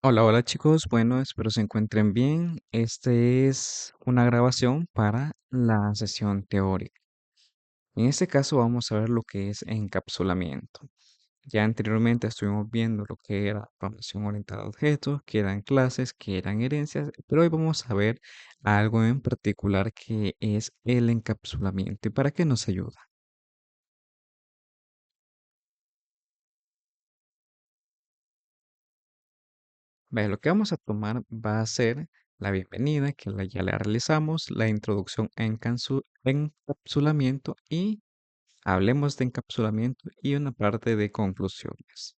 Hola, hola chicos, bueno, espero se encuentren bien. Este es una grabación para la sesión teórica. En este caso vamos a ver lo que es encapsulamiento. Ya anteriormente estuvimos viendo lo que era programación orientada a objetos, que eran clases, que eran herencias, pero hoy vamos a ver algo en particular que es el encapsulamiento y para qué nos ayuda. Vale, lo que vamos a tomar va a ser la bienvenida, que ya la realizamos, la introducción a encapsulamiento y hablemos de encapsulamiento y una parte de conclusiones.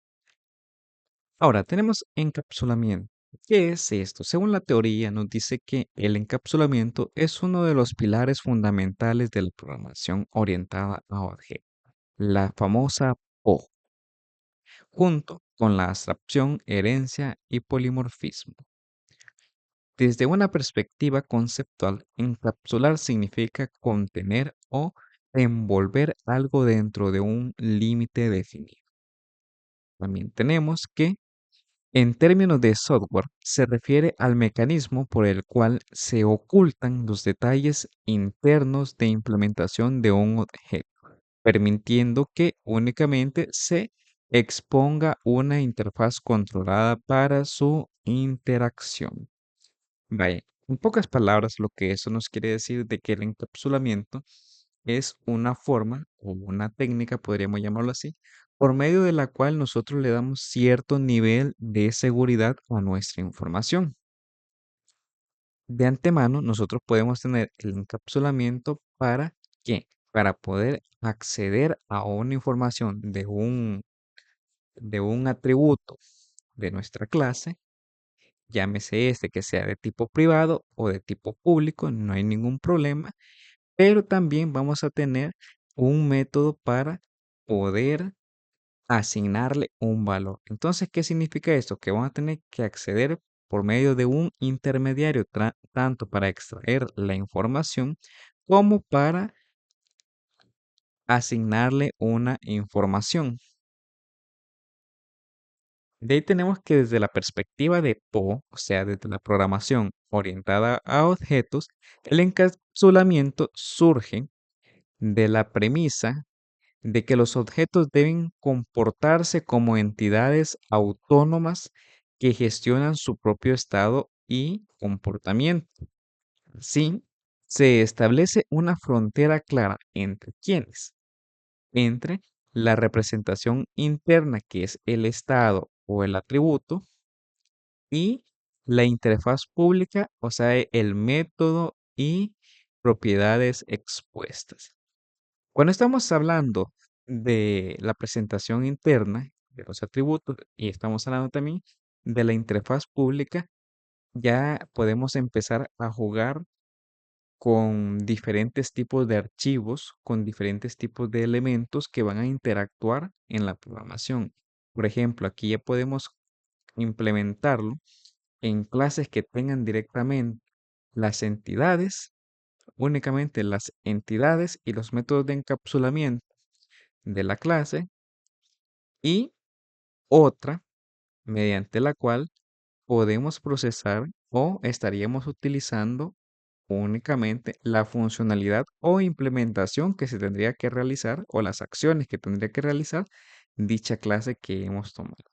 Ahora, tenemos encapsulamiento. ¿Qué es esto? Según la teoría, nos dice que el encapsulamiento es uno de los pilares fundamentales de la programación orientada a objetos, la famosa PO, junto con la abstracción, herencia y polimorfismo. Desde una perspectiva conceptual, encapsular significa contener o envolver algo dentro de un límite definido. También tenemos que, en términos de software, se refiere al mecanismo por el cual se ocultan los detalles internos de implementación de un objeto, permitiendo que únicamente se exponga una interfaz controlada para su interacción. Vaya, en pocas palabras, lo que eso nos quiere decir de que el encapsulamiento es una forma o una técnica, podríamos llamarlo así, por medio de la cual nosotros le damos cierto nivel de seguridad a nuestra información. De antemano, nosotros podemos tener el encapsulamiento para ¿qué? Para poder acceder a una información de un atributo de nuestra clase, llámese este que sea de tipo privado o de tipo público, no hay ningún problema, pero también vamos a tener un método para poder asignarle un valor. Entonces, ¿qué significa esto? Que vamos a tener que acceder por medio de un intermediario, tanto para extraer la información como para asignarle una información. De ahí tenemos que desde la perspectiva de PO, o sea, desde la programación orientada a objetos, el encapsulamiento surge de la premisa de que los objetos deben comportarse como entidades autónomas que gestionan su propio estado y comportamiento. Así, se establece una frontera clara entre quiénes, entre la representación interna, que es el estado o el atributo, y la interfaz pública, o sea, el método y propiedades expuestas. Cuando estamos hablando de la presentación interna de los atributos y estamos hablando también de la interfaz pública, ya podemos empezar a jugar con diferentes tipos de archivos, con diferentes tipos de elementos que van a interactuar en la programación. Por ejemplo, aquí ya podemos implementarlo en clases que tengan directamente las entidades, únicamente las entidades y los métodos de encapsulamiento de la clase y otra mediante la cual podemos procesar o estaríamos utilizando únicamente la funcionalidad o implementación que se tendría que realizar o las acciones que tendría que realizar dicha clase que hemos tomado.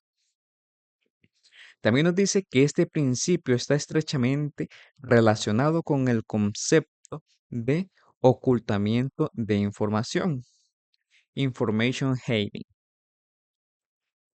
También nos dice que este principio está estrechamente relacionado con el concepto de ocultamiento de información, information hiding,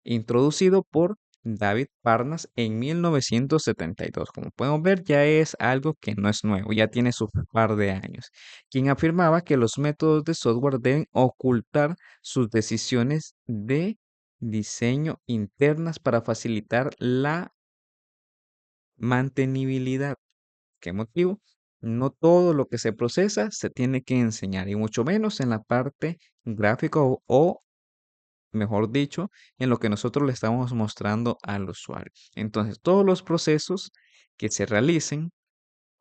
introducido por David Parnas en 1972. Como podemos ver, ya es algo que no es nuevo, ya tiene su par de años, quien afirmaba que los métodos de software deben ocultar sus decisiones de diseño internas para facilitar la mantenibilidad. ¿Qué motivo? No todo lo que se procesa se tiene que enseñar, y mucho menos en la parte gráfica o mejor dicho, en lo que nosotros le estamos mostrando al usuario. Entonces, todos los procesos que se realicen,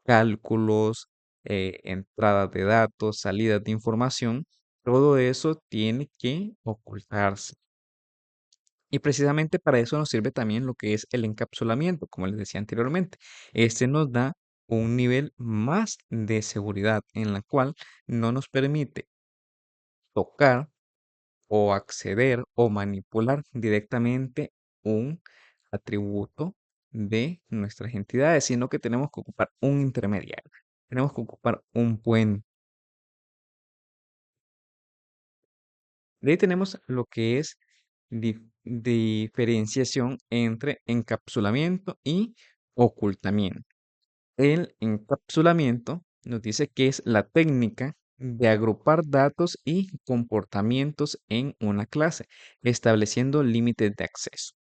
cálculos, entradas de datos, salidas de información, todo eso tiene que ocultarse. Y precisamente para eso nos sirve también lo que es el encapsulamiento, como les decía anteriormente. Este nos da un nivel más de seguridad en la cual no nos permite tocar o acceder o manipular directamente un atributo de nuestras entidades, sino que tenemos que ocupar un intermediario. Tenemos que ocupar un puente. De ahí tenemos lo que es diferenciación entre encapsulamiento y ocultamiento. El encapsulamiento nos dice que es la técnica de agrupar datos y comportamientos en una clase, estableciendo límites de acceso.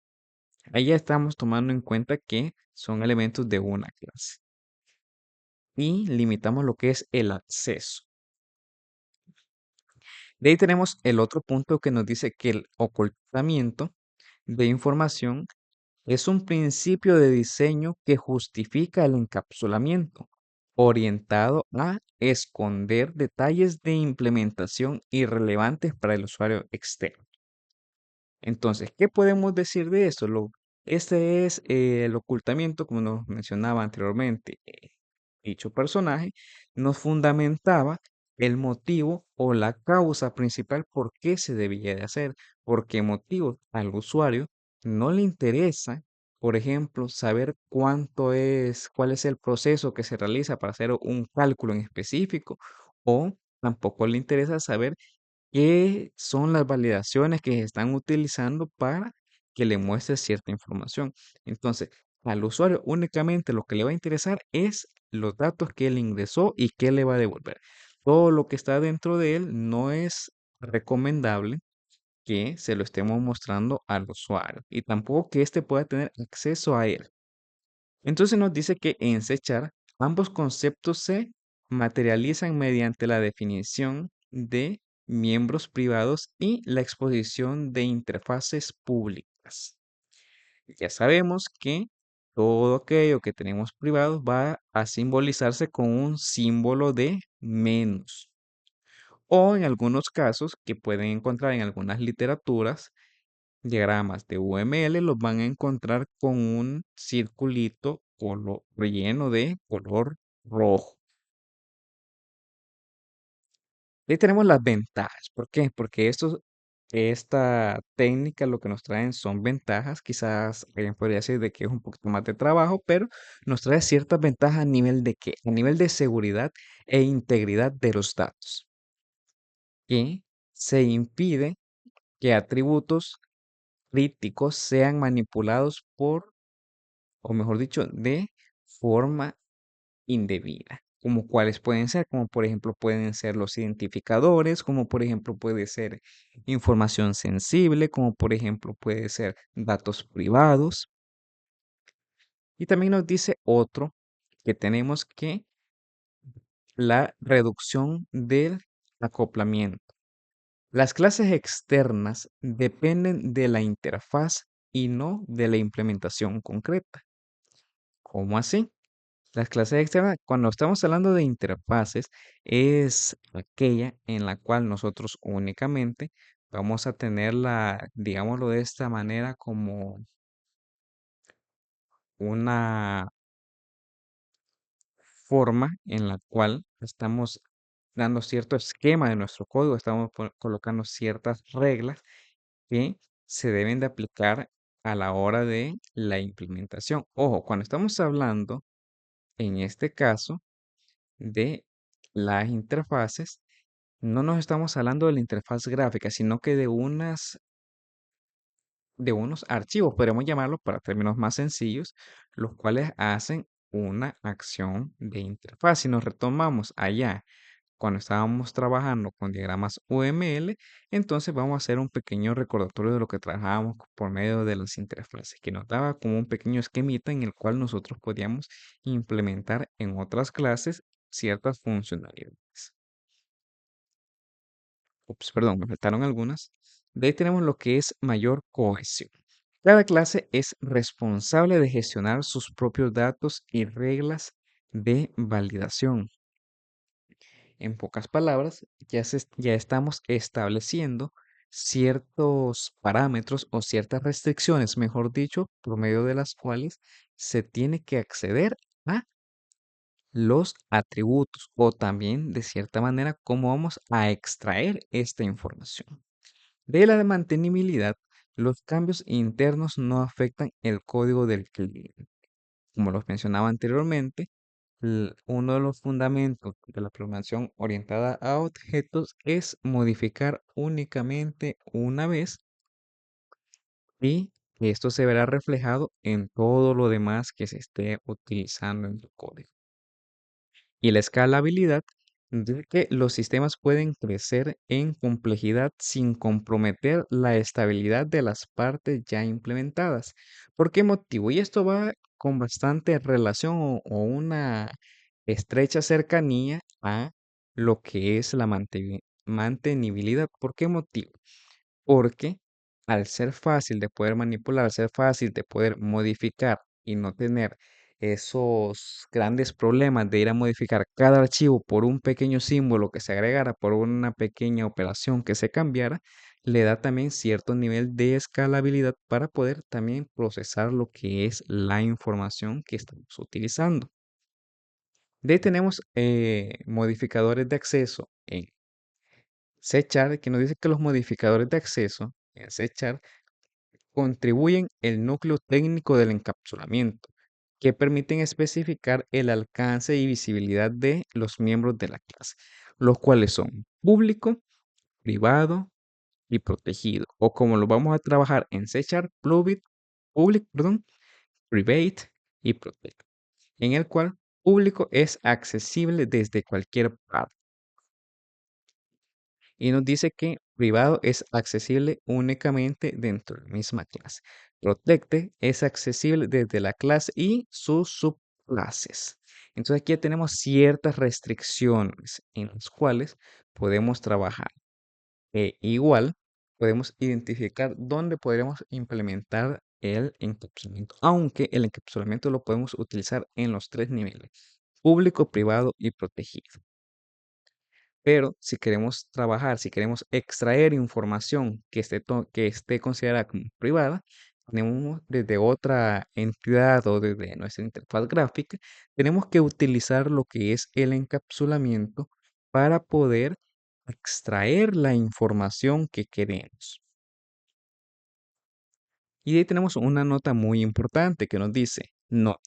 Ahí ya estamos tomando en cuenta que son elementos de una clase y limitamos lo que es el acceso. De ahí tenemos el otro punto que nos dice que el ocultamiento de información es un principio de diseño que justifica el encapsulamiento, orientado a esconder detalles de implementación irrelevantes para el usuario externo. Entonces, ¿qué podemos decir de esto? Este es el ocultamiento, como nos mencionaba anteriormente, dicho personaje, nos fundamentaba el motivo o la causa principal por qué se debía de hacer, por qué motivo al usuario no le interesa, por ejemplo, saber cuál es el proceso que se realiza para hacer un cálculo en específico, o tampoco le interesa saber qué son las validaciones que se están utilizando para que le muestre cierta información. Entonces, al usuario únicamente lo que le va a interesar es los datos que él ingresó y qué le va a devolver. Todo lo que está dentro de él no es recomendable que se lo estemos mostrando al usuario y tampoco que éste pueda tener acceso a él. Entonces nos dice que en Sechar ambos conceptos se materializan mediante la definición de miembros privados y la exposición de interfaces públicas. Ya sabemos que todo aquello que tenemos privado va a simbolizarse con un símbolo de menos. O en algunos casos que pueden encontrar en algunas literaturas, diagramas de UML los van a encontrar con un circulito relleno de color rojo. Ahí tenemos las ventajas. ¿Por qué? Porque esta técnica lo que nos traen son ventajas. Quizás alguien podría decir de que es un poquito más de trabajo, pero nos trae ciertas ventajas a nivel de qué? A nivel de seguridad e integridad de los datos. Que se impide que atributos críticos sean manipulados o mejor dicho, de forma indebida, como cuáles pueden ser, como por ejemplo pueden ser los identificadores, como por ejemplo puede ser información sensible, como por ejemplo puede ser datos privados. Y también nos dice otro que tenemos que la reducción del acoplamiento. Las clases externas dependen de la interfaz y no de la implementación concreta. ¿Cómo así? Las clases externas, cuando estamos hablando de interfaces, es aquella en la cual nosotros únicamente vamos a tenerla, digámoslo de esta manera, como una forma en la cual estamos dando cierto esquema de nuestro código, estamos colocando ciertas reglas que se deben de aplicar a la hora de la implementación. Ojo, cuando estamos hablando, en este caso, de las interfaces, no nos estamos hablando de la interfaz gráfica, sino que de unos archivos, podríamos llamarlo para términos más sencillos, los cuales hacen una acción de interfaz. Si nos retomamos allá cuando estábamos trabajando con diagramas UML, entonces vamos a hacer un pequeño recordatorio de lo que trabajábamos por medio de las interfaces, que nos daba como un pequeño esquemita en el cual nosotros podíamos implementar en otras clases ciertas funcionalidades. Ups, perdón, me faltaron algunas. De ahí tenemos lo que es mayor cohesión. Cada clase es responsable de gestionar sus propios datos y reglas de validación. En pocas palabras, ya estamos estableciendo ciertos parámetros o ciertas restricciones, mejor dicho, por medio de las cuales se tiene que acceder a los atributos o también de cierta manera cómo vamos a extraer esta información. De la mantenibilidad, los cambios internos no afectan el código del cliente. Como los mencionaba anteriormente, uno de los fundamentos de la programación orientada a objetos es modificar únicamente una vez y que esto se verá reflejado en todo lo demás que se esté utilizando en tu código. Y la escalabilidad de que los sistemas pueden crecer en complejidad sin comprometer la estabilidad de las partes ya implementadas. ¿Por qué motivo? Y esto va con bastante relación o una estrecha cercanía a lo que es la mantenibilidad. ¿Por qué motivo? Porque al ser fácil de poder manipular, al ser fácil de poder modificar y no tener esos grandes problemas de ir a modificar cada archivo por un pequeño símbolo que se agregara, por una pequeña operación que se cambiara, le da también cierto nivel de escalabilidad para poder también procesar lo que es la información que estamos utilizando. De ahí tenemos modificadores de acceso en C# que nos dice que los modificadores de acceso en C# contribuyen el núcleo técnico del encapsulamiento, que permiten especificar el alcance y visibilidad de los miembros de la clase, los cuales son público, privado y protegido, o como lo vamos a trabajar en C#, perdón, private y protect, en el cual público es accesible desde cualquier parte y nos dice que privado es accesible únicamente dentro de la misma clase. Protected es accesible desde la clase y sus subclases. Entonces aquí ya tenemos ciertas restricciones en las cuales podemos trabajar. Igual podemos identificar dónde podremos implementar el encapsulamiento, aunque el encapsulamiento lo podemos utilizar en los tres niveles, público, privado y protegido. Pero si queremos trabajar, si queremos extraer información que esté considerada como privada, tenemos desde otra entidad o desde nuestra interfaz gráfica, tenemos que utilizar lo que es el encapsulamiento para poder extraer la información que queremos. Y ahí tenemos una nota muy importante que nos dice, no,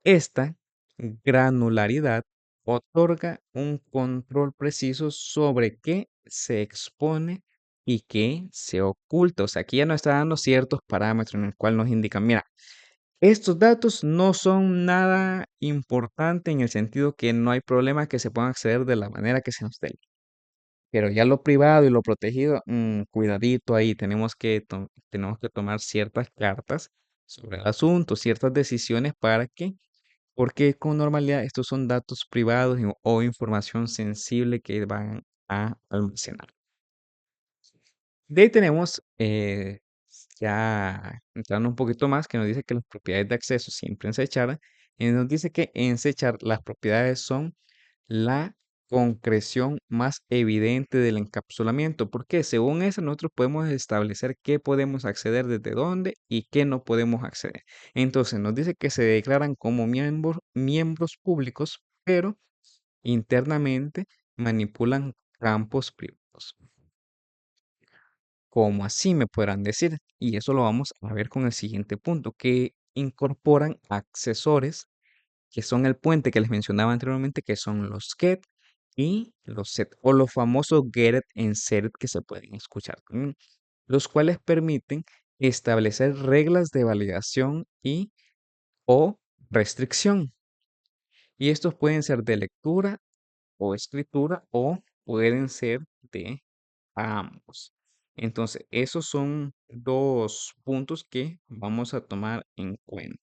esta granularidad otorga un control preciso sobre qué se expone y qué se oculta. O sea, aquí ya nos está dando ciertos parámetros en el cual nos indican, mira, estos datos no son nada importante en el sentido que no hay problema que se puedan acceder de la manera que se nos dé. Pero ya lo privado y lo protegido, cuidadito ahí, tenemos que tomar ciertas cartas sobre el asunto, ciertas decisiones para que porque con normalidad estos son datos privados o información sensible que van a almacenar. De ahí tenemos ya entrando un poquito más que nos dice que las propiedades de acceso siempre en C#, nos dice que en C# las propiedades son la concreción más evidente del encapsulamiento, porque según eso nosotros podemos establecer qué podemos acceder desde dónde y qué no podemos acceder. Entonces nos dice que se declaran como miembros públicos, pero internamente manipulan campos privados. ¿Cómo así me podrán decir? Y eso lo vamos a ver con el siguiente punto, que incorporan accesores que son el puente que les mencionaba anteriormente, que son los get y los set, o los famosos get it and set it que se pueden escuchar también, los cuales permiten establecer reglas de validación y o restricción. Y estos pueden ser de lectura o escritura o pueden ser de ambos. Entonces, esos son dos puntos que vamos a tomar en cuenta.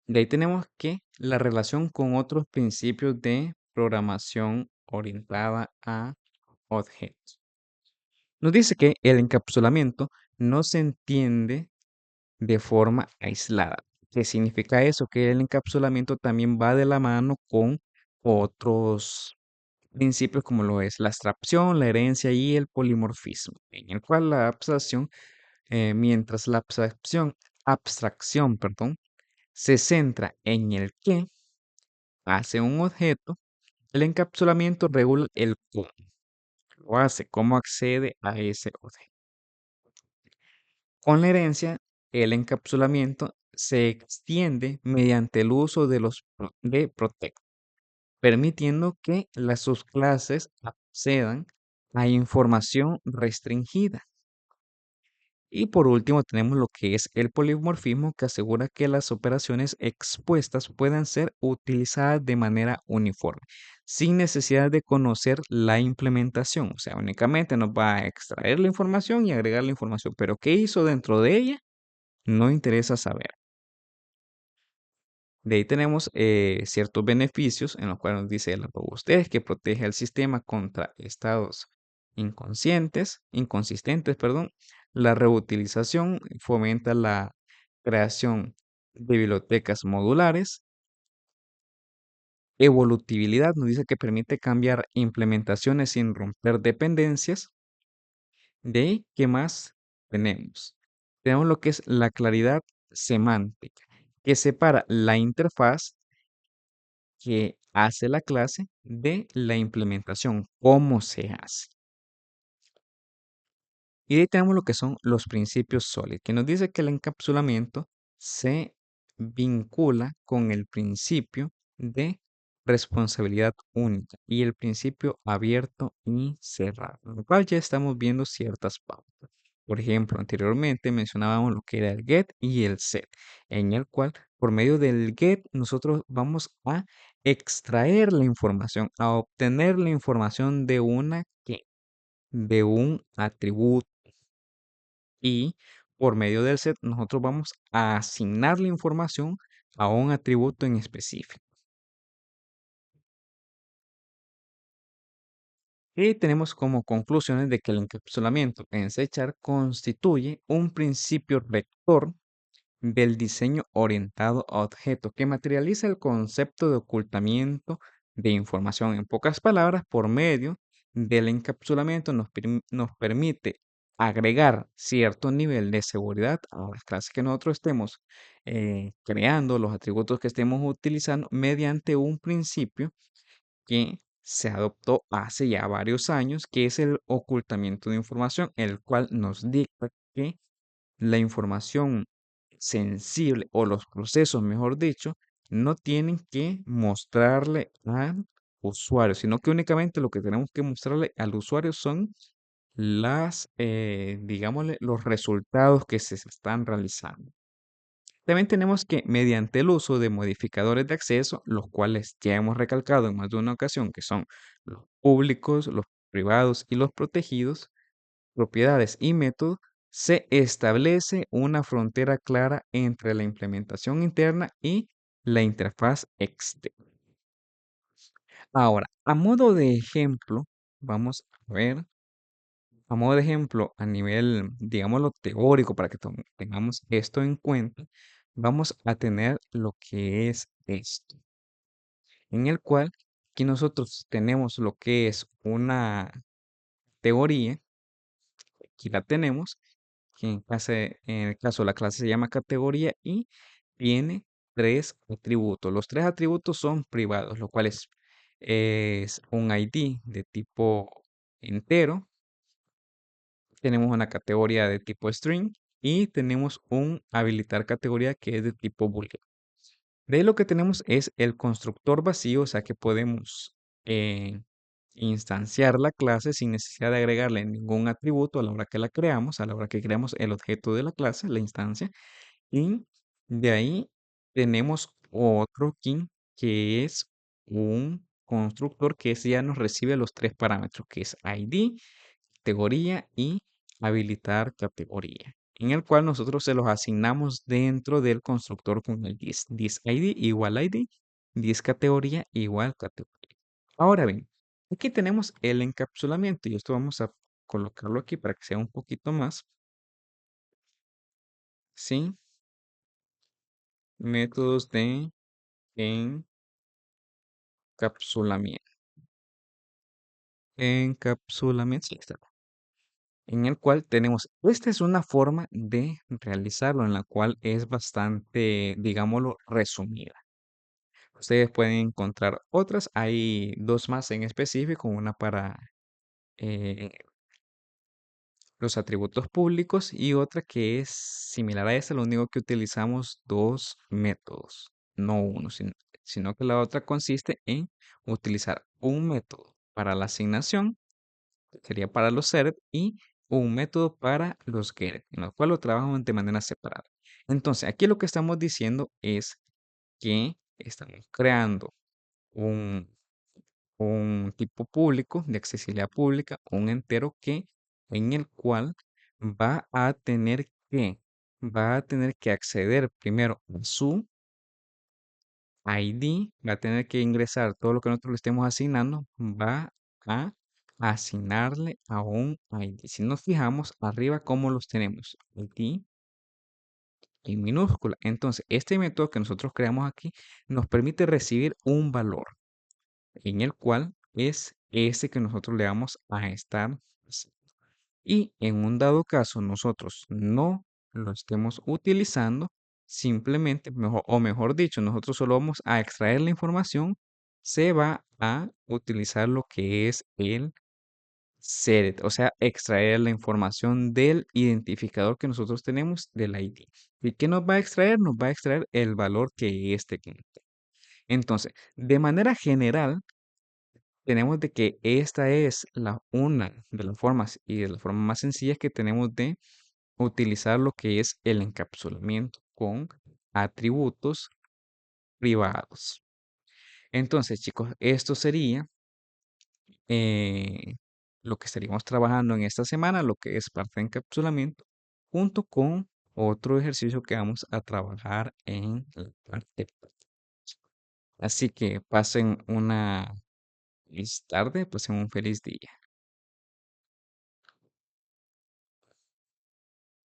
De ahí tenemos que la relación con otros principios de programación orientada a objetos. Nos dice que el encapsulamiento no se entiende de forma aislada. ¿Qué significa eso? Que el encapsulamiento también va de la mano con otros principios como lo es la abstracción, la herencia y el polimorfismo, en el cual la abstracción, mientras la abstracción, perdón, se centra en el qué hace un objeto, el encapsulamiento regula el cómo lo hace, cómo accede a ese objeto. Con la herencia, el encapsulamiento se extiende mediante el uso de los de protect, permitiendo que las subclases accedan a información restringida. Y por último tenemos lo que es el polimorfismo, que asegura que las operaciones expuestas puedan ser utilizadas de manera uniforme, sin necesidad de conocer la implementación. O sea, únicamente nos va a extraer la información y agregar la información, pero ¿qué hizo dentro de ella? No interesa saber. De ahí tenemos ciertos beneficios en los cuales nos dice la robustez, que protege al sistema contra estados inconsistentes, perdón. La reutilización fomenta la creación de bibliotecas modulares. Evolutibilidad nos dice que permite cambiar implementaciones sin romper dependencias. De ahí, ¿qué más tenemos? Tenemos lo que es la claridad semántica, que separa la interfaz que hace la clase de la implementación, cómo se hace. Y de ahí tenemos lo que son los principios SOLID, que nos dice que el encapsulamiento se vincula con el principio de responsabilidad única y el principio abierto y cerrado, en lo cual ya estamos viendo ciertas pautas. Por ejemplo, anteriormente mencionábamos lo que era el get y el set, en el cual por medio del get nosotros vamos a extraer la información, a obtener la información de de un atributo, y por medio del set nosotros vamos a asignar la información a un atributo en específico. Y tenemos como conclusiones de que el encapsulamiento en C# constituye un principio rector del diseño orientado a objeto que materializa el concepto de ocultamiento de información. En pocas palabras, por medio del encapsulamiento nos permite agregar cierto nivel de seguridad a las clases que nosotros estemos creando, los atributos que estemos utilizando mediante un principio que se adoptó hace ya varios años, que es el ocultamiento de información, el cual nos dicta que la información sensible o los procesos, mejor dicho, no tienen que mostrarle al usuario, sino que únicamente lo que tenemos que mostrarle al usuario son digámosle, los resultados que se están realizando. También tenemos que mediante el uso de modificadores de acceso, los cuales ya hemos recalcado en más de una ocasión, que son los públicos, los privados y los protegidos, propiedades y métodos, se establece una frontera clara entre la implementación interna y la interfaz externa. Ahora, a modo de ejemplo, vamos a ver, a modo de ejemplo, a nivel, digámoslo, teórico, para que tengamos esto en cuenta, vamos a tener lo que es esto, en el cual aquí nosotros tenemos lo que es una teoría, aquí la tenemos, que en el caso de la clase se llama categoría y tiene tres atributos. Los tres atributos son privados, lo cual es un ID de tipo entero, tenemos una categoría de tipo string y tenemos un habilitar categoría que es de tipo booleano. De ahí lo que tenemos es el constructor vacío, o sea que podemos instanciar la clase sin necesidad de agregarle ningún atributo a la hora que la creamos, a la hora que creamos el objeto de la clase, la instancia. Y de ahí tenemos otro king que es un constructor que ese ya nos recibe los tres parámetros, que es ID, categoría y habilitar categoría, en el cual nosotros se los asignamos dentro del constructor con el this igual ID, this categoría igual categoría. Ahora bien, aquí tenemos el encapsulamiento y esto vamos a colocarlo aquí para que sea un poquito más, ¿sí? métodos de encapsulamiento. Encapsulamiento, sí, está. En el cual tenemos, esta es una forma de realizarlo, en la cual es bastante, digámoslo, resumida. Ustedes pueden encontrar otras, hay dos más en específico, una para eh, los atributos públicos y otra que es similar a esta, lo único que utilizamos dos métodos, no uno, sino que la otra consiste en utilizar un método para la asignación, que sería para los SERP, y un método para los GET, en lo cual lo trabajan de manera separada. Entonces, aquí lo que estamos diciendo es que estamos creando un tipo público de accesibilidad pública, un entero que en el cual va a tener que va a tener que acceder primero a su ID, va a tener que ingresar todo lo que nosotros le estemos asignando, va a asignarle a un ID. Si nos fijamos arriba cómo los tenemos, ID en minúscula. Entonces, este método que nosotros creamos aquí nos permite recibir un valor, en el cual es ese que nosotros le vamos a estar haciendo. Y en un dado caso nosotros no lo estemos utilizando, simplemente, o mejor dicho, nosotros solo vamos a extraer la información, se va a utilizar lo que es el SERET, o sea, extraer la información del identificador que nosotros tenemos del ID. ¿Y qué nos va a extraer? Nos va a extraer el valor que este cliente. Entonces, de manera general, tenemos de que esta es una de las formas y de las formas más sencillas que tenemos de utilizar lo que es el encapsulamiento con atributos privados. Entonces, chicos, esto sería eh, lo que estaríamos trabajando en esta semana, lo que es parte de encapsulamiento, junto con otro ejercicio que vamos a trabajar en la parte práctica. Así que pasen una feliz tarde, pasen un feliz día.